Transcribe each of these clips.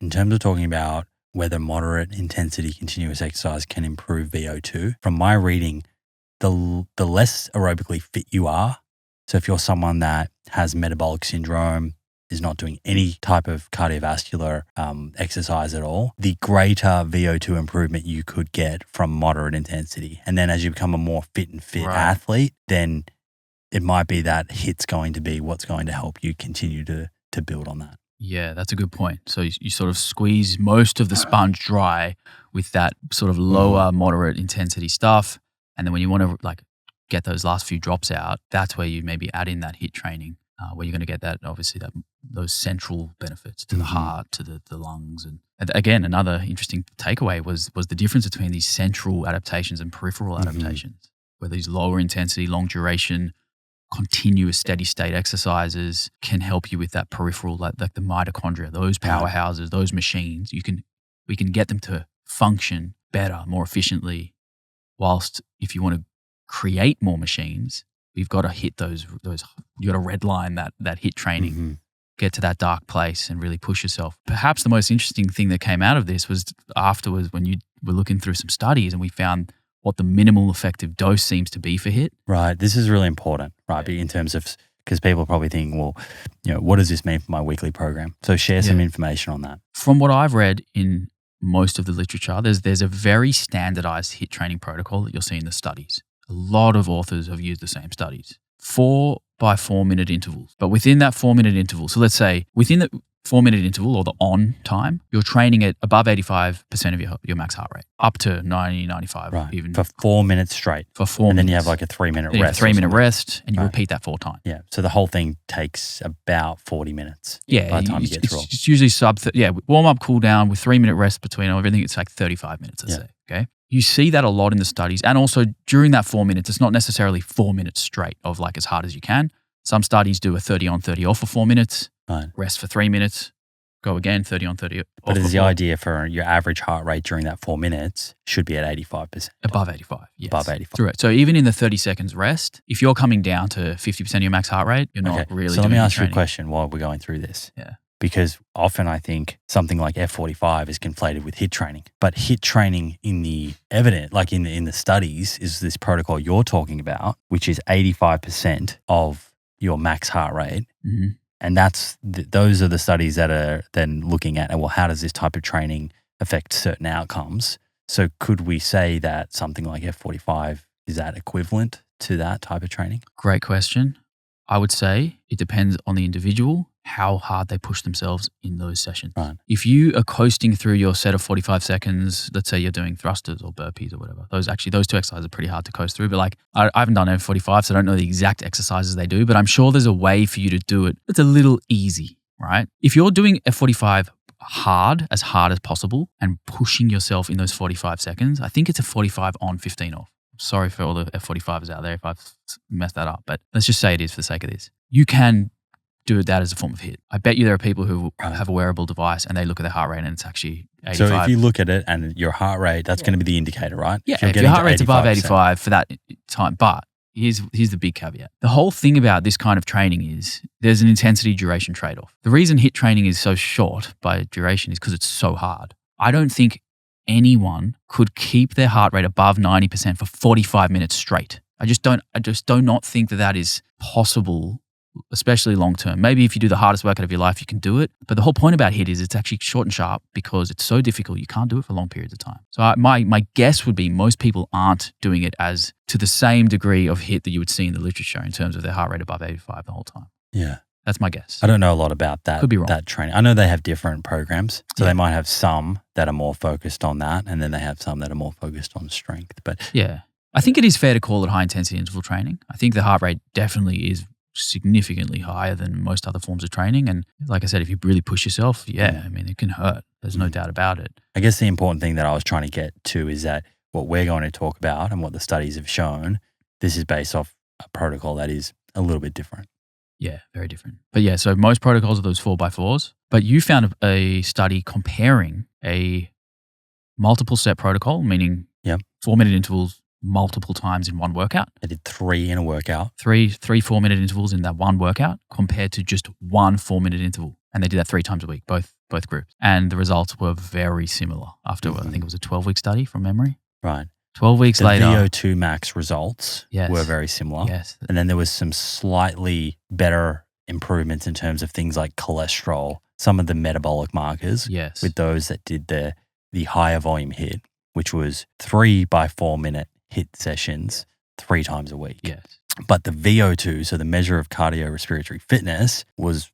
in terms of talking about whether moderate intensity continuous exercise can improve VO2, from my reading, the less aerobically fit you are, so if you're someone that has metabolic syndrome, is not doing any type of cardiovascular exercise at all, the greater VO2 improvement you could get from moderate intensity. And then as you become a more fit athlete, then it might be that HIIT's going to be what's going to help you continue to build on that. Yeah, that's a good point. So you sort of squeeze most of the sponge dry with that sort of lower moderate intensity stuff. And then when you want to like get those last few drops out, that's where you maybe add in that HIIT training. Where you're going to get that, obviously, those central benefits to the heart, to the lungs. And again, another interesting takeaway was the difference between these central adaptations and peripheral adaptations, where these lower intensity, long duration, continuous steady state exercises can help you with that peripheral, like the mitochondria, those powerhouses, those machines. We can get them to function better, more efficiently, whilst if you want to create more machines, we've got to hit those. You got to redline that HIIT training, get to that dark place, and really push yourself. Perhaps the most interesting thing that came out of this was afterwards when you were looking through some studies, and we found what the minimal effective dose seems to be for HIIT. Right. This is really important, right? In terms of, because people probably think, well, what does this mean for my weekly program? So share some information on that. From what I've read in most of the literature, there's a very standardized HIIT training protocol that you'll see in the studies. A lot of authors have used the same studies. 4 by 4 minute intervals. But within that 4 minute interval, so let's say within the 4 minute interval or the on time, you're training at above 85% of your max heart rate, up to 90, 95 even. For 4 minutes straight. For 4 minutes. And then you have like a 3 minute rest. You have a 3 minute rest and you repeat that 4 times. Yeah. So the whole thing takes about 40 minutes. Yeah. By the time you get through. It's usually warm up, cool down with 3 minute rest between everything. It's like 35 minutes, let's say. Okay. You see that a lot in the studies. And also during that 4 minutes, it's not necessarily 4 minutes straight of like as hard as you can. Some studies do a 30 on, 30 off for 4 minutes, rest for 3 minutes, go again, 30 on, 30 off. But is the idea for your average heart rate during that 4 minutes should be at 85%? Above 85, yes. Above 85. Correct. So even in the 30 seconds rest, if you're coming down to 50% of your max heart rate, you're not really So let me ask you a training. question while we're going through this. Yeah. Because often I think something like F45 is conflated with HIIT training. But HIIT training in the evidence, like in the studies, is this protocol you're talking about, which is 85% of your max heart rate. Mm-hmm. And those are the studies that are then looking at, well, how does this type of training affect certain outcomes? So could we say that something like F45, is that equivalent to that type of training? Great question. I would say it depends on the individual, how hard they push themselves in those sessions. Right. If you are coasting through your set of 45 seconds, let's say you're doing thrusters or burpees or whatever, those two exercises are pretty hard to coast through. But like I haven't done F45, so I don't know the exact exercises they do, but I'm sure there's a way for you to do it that's a little easy, right? If you're doing F45 hard as possible and pushing yourself in those 45 seconds, I think it's a 45 on, 15 off. Sorry for all the F45s out there if I've messed that up, but let's just say it is for the sake of this. You can do that as a form of HIIT. I bet you there are people who have a wearable device and they look at their heart rate and it's actually 85. So if you look at it and your heart rate, that's going to be the indicator, right? Yeah, if your heart rate's above 85 for that time. But here's the big caveat. The whole thing about this kind of training is there's an intensity duration trade-off. The reason HIIT training is so short by duration is because it's so hard. I don't think anyone could keep their heart rate above 90% for 45 minutes straight. I just do not think that is possible, especially long term. Maybe if you do the hardest workout of your life, you can do it. But the whole point about HIIT is it's actually short and sharp because it's so difficult. You can't do it for long periods of time. So my guess would be most people aren't doing it as to the same degree of HIIT that you would see in the literature in terms of their heart rate above 85 the whole time. Yeah. That's my guess. I don't know a lot about that. Could be wrong. That training. I know they have different programs. So they might have some that are more focused on that, and then they have some that are more focused on strength. But yeah, I think it is fair to call it high intensity interval training. I think the heart rate definitely is significantly higher than most other forms of training. And like I said, if you really push yourself, I mean, it can hurt. There's no doubt about it. I guess the important thing that I was trying to get to is that what we're going to talk about and what the studies have shown, this is based off a protocol that is a little bit different. Yeah, very different. But yeah, so most protocols are those 4x4s. But you found a study comparing a multiple set protocol, meaning 4 minute intervals multiple times in one workout. I did 3 in a workout. Three 4 minute intervals in that one workout compared to just one 4 minute interval. And they did that 3 times a week, both both groups. And the results were very similar after, I think it was a 12-week study from memory. Right. 12 weeks The later. VO2 max results Yes. were very similar. Yes. And then there was some slightly better improvements in terms of things like cholesterol, some of the metabolic markers Yes. with those that did the higher volume HIIT, which was 3 by 4 minute HIIT sessions 3 times a week. Yes. But the VO2, so the measure of cardiorespiratory fitness, was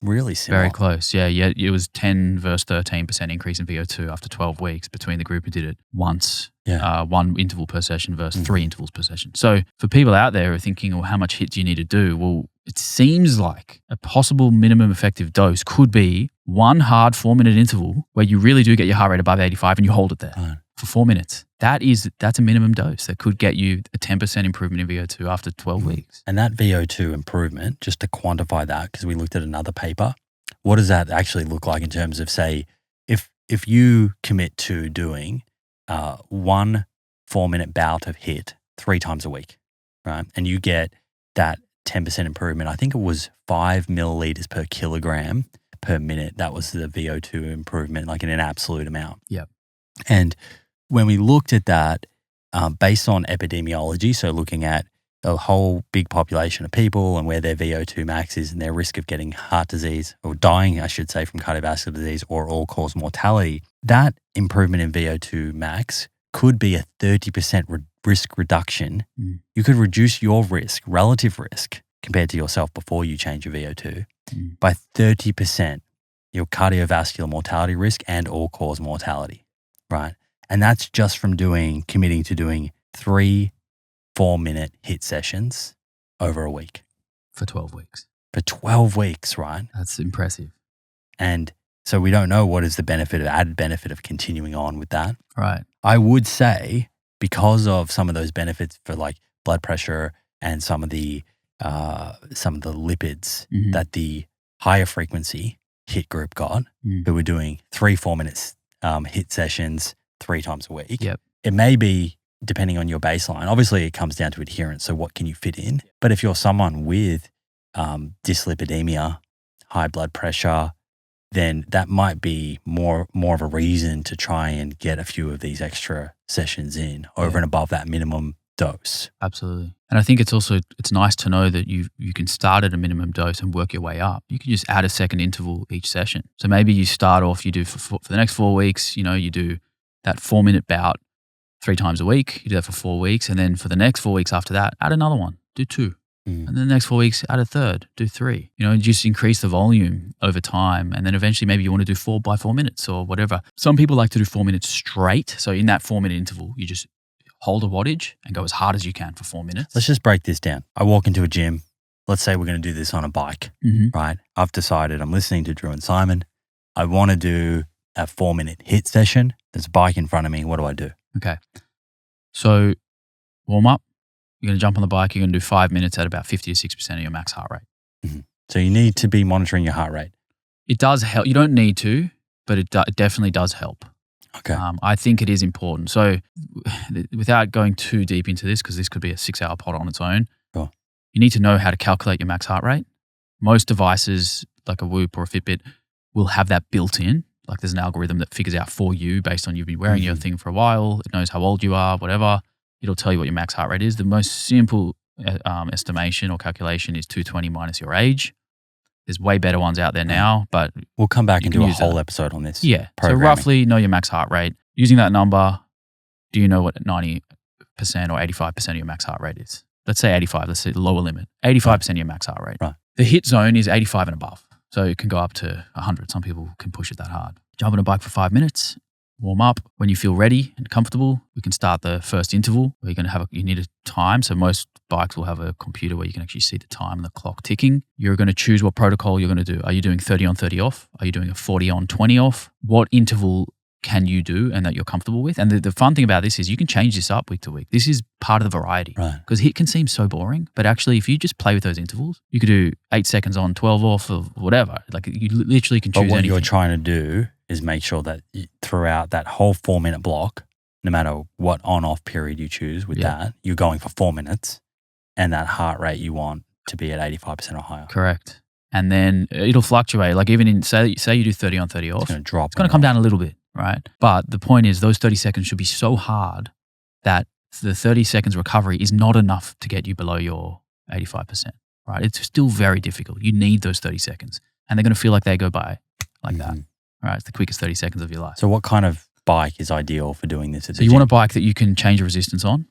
really similar. Very close. Yeah. It was 10 versus 13% increase in VO2 after 12 weeks between the group who did it once. Yeah. 1 interval per session versus 3 intervals per session. So for people out there who are thinking, well, how much HIIT do you need to do? Well, it seems like a possible minimum effective dose could be 1 hard 4-minute interval where you really do get your heart rate above 85 and you hold it there for 4 minutes. That's a minimum dose that could get you a 10% improvement in VO2 after 12 weeks. And that VO2 improvement, just to quantify that, because we looked at another paper, what does that actually look like in terms of, say, if you commit to doing 1 4-minute bout of HIIT 3 times a week, right? And you get that 10% improvement. I think it was 5 milliliters per kilogram per minute. That was the VO2 improvement, like in an absolute amount. Yep. And when we looked at that based on epidemiology, so looking at a whole big population of people and where their VO2 max is and their risk of getting heart disease or dying, I should say, from cardiovascular disease or all-cause mortality, that improvement in VO2 max could be a 30% risk reduction. You could reduce your risk, relative risk, compared to yourself before you change your VO2 by 30%, your cardiovascular mortality risk and all-cause mortality, right? And that's just from committing to doing 3 4-minute HIIT sessions over a week. For 12 weeks. For 12 weeks, right? That's impressive. And so we don't know what is the added benefit of continuing on with that. Right. I would say because of some of those benefits for like blood pressure and some of the lipids that the higher frequency HIIT group got, who were doing 3 4-minute HIIT sessions 3 times a week. Yep. It may be depending on your baseline. Obviously, it comes down to adherence. So what can you fit in? But if you're someone with dyslipidemia, high blood pressure, then that might be more of a reason to try and get a few of these extra sessions in over and above that minimum dose. Absolutely. And I think it's nice to know that you can start at a minimum dose and work your way up. You can just add a second interval each session. So maybe you start off, you do for the next 4 weeks, you do that 4-minute bout 3 times a week. You do that for 4 weeks. And then for the next 4 weeks after that, add another one, do 2. And then the next 4 weeks, add a third, do 3. Just increase the volume over time. And then eventually maybe you want to do 4 by 4 minutes or whatever. Some people like to do 4 minutes straight. So in that 4-minute interval, you just hold a wattage and go as hard as you can for 4 minutes. Let's just break this down. I walk into a gym. Let's say we're going to do this on a bike, right? I've decided I'm listening to Drew and Simon. I want to do a 4-minute HIIT session. There's a bike in front of me. What do I do? Okay. So warm up. You're going to jump on the bike. You're going to do 5 minutes at about 50 to 60% of your max heart rate. So you need to be monitoring your heart rate. It does help. You don't need to, but it definitely does help. Okay. I think it is important. So without going too deep into this, because this could be a 6-hour pod on its own, Sure. You need to know how to calculate your max heart rate. Most devices like a Whoop or a Fitbit will have that built in. Like there's an algorithm that figures out for you based on you've been wearing your thing for a while. It knows how old you are, whatever. It'll tell you what your max heart rate is. The most simple estimation or calculation is 220 minus your age. There's way better ones out there now, but we'll come back and do a whole episode on this. Yeah. So roughly know your max heart rate. Using that number, do you know what 90% or 85% of your max heart rate is? Let's say 85. Let's say the lower limit. 85% of your max heart rate. Right. The HIIT zone is 85 and above. So it can go up to 100. Some people can push it that hard. Jump on a bike for 5 minutes. Warm up. When you feel ready and comfortable, we can start the first interval where you need a time. So most bikes will have a computer where you can actually see the time and the clock ticking. You're going to choose what protocol you're going to do. Are you doing 30 on, 30 off? Are you doing a 40 on, 20 off? What interval can you do and that you're comfortable with? And the fun thing about this is you can change this up week to week. This is part of the variety. Right. Because HIIT can seem so boring, but actually if you just play with those intervals, you could do 8 seconds on, 12 off or whatever. Like you literally can choose anything. But what you're trying to do is make sure that throughout that whole 4-minute block, no matter what on-off period you choose with that, you're going for 4 minutes and that heart rate you want to be at 85% or higher. Correct. And then it'll fluctuate. Like even in, say you do 30 on, 30 off. It's going to drop. It's going to come down a little bit, right? But the point is those 30 seconds should be so hard that the 30 seconds recovery is not enough to get you below your 85%, right? It's still very difficult. You need those 30 seconds. And they're going to feel like they go by like that, right? It's the quickest 30 seconds of your life. So what kind of bike is ideal for doing this? So you want a bike that you can change your resistance on.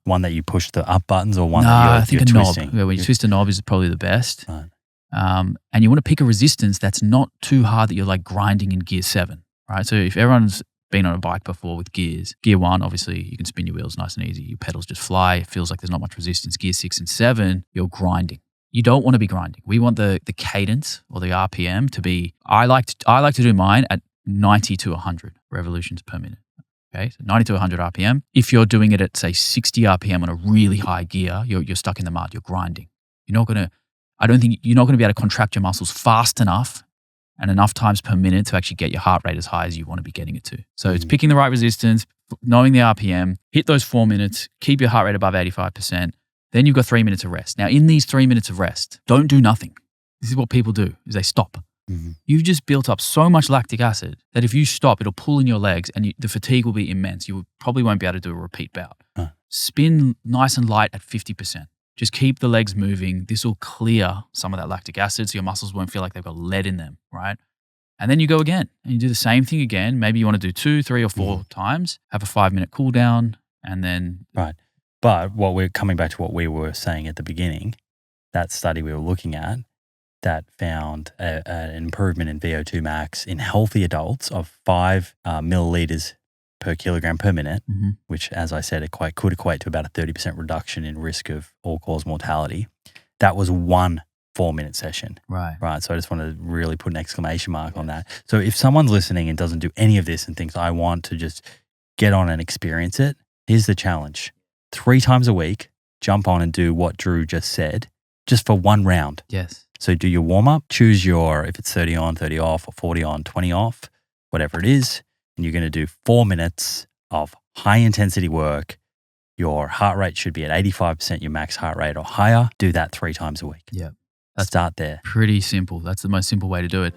One that you push the up buttons or one I that think you're a twisting? knob. Yeah, when you twist a knob is probably the best. Right. And you want to pick a resistance that's not too hard that you're like grinding in gear 7, right? So if everyone's been on a bike before with gears, gear 1, obviously you can spin your wheels nice and easy. Your pedals just fly. It feels like there's not much resistance. Gear 6 and 7, you're grinding. You don't want to be grinding. We want the cadence or the RPM to be, I like to do mine at 90 to 100 revolutions per minute. Okay, so 90 to 100 RPM. If you're doing it at say 60 RPM on a really high gear, you're stuck in the mud, you're grinding. I don't think you're not going to be able to contract your muscles fast enough and enough times per minute to actually get your heart rate as high as you want to be getting it to. So it's picking the right resistance, knowing the RPM, hit those 4 minutes, keep your heart rate above 85%. Then you've got 3 minutes of rest. Now, in these 3 minutes of rest, don't do nothing. This is what people do, is they stop. You've just built up so much lactic acid that if you stop, it'll pull in your legs and the fatigue will be immense. You probably won't be able to do a repeat bout. Spin nice and light at 50%. Just keep the legs moving. This will clear some of that lactic acid so your muscles won't feel like they've got lead in them, right? And then you go again and you do the same thing again. Maybe you want to do 2, 3, or 4 times, have a 5-minute cool down, and then... Right. But we're coming back to what we were saying at the beginning, that study we were looking at that found an improvement in VO2 max in healthy adults of 5 milliliters per kilogram per minute, which, as I said, could equate to about a 30% reduction in risk of all-cause mortality. That was one 4-minute session. Right. So I just want to really put an exclamation mark on that. So if someone's listening and doesn't do any of this and thinks, I want to just get on and experience it, here's the challenge. 3 times a week, jump on and do what Drew just said, just for 1 round. Yes. So do your warm-up, choose if it's 30 on, 30 off, or 40 on, 20 off, whatever it is, and you're going to do 4 minutes of high-intensity work. Your heart rate should be at 85%, your max heart rate or higher. Do that 3 times a week. Yeah. Start there. Pretty simple. That's the most simple way to do it.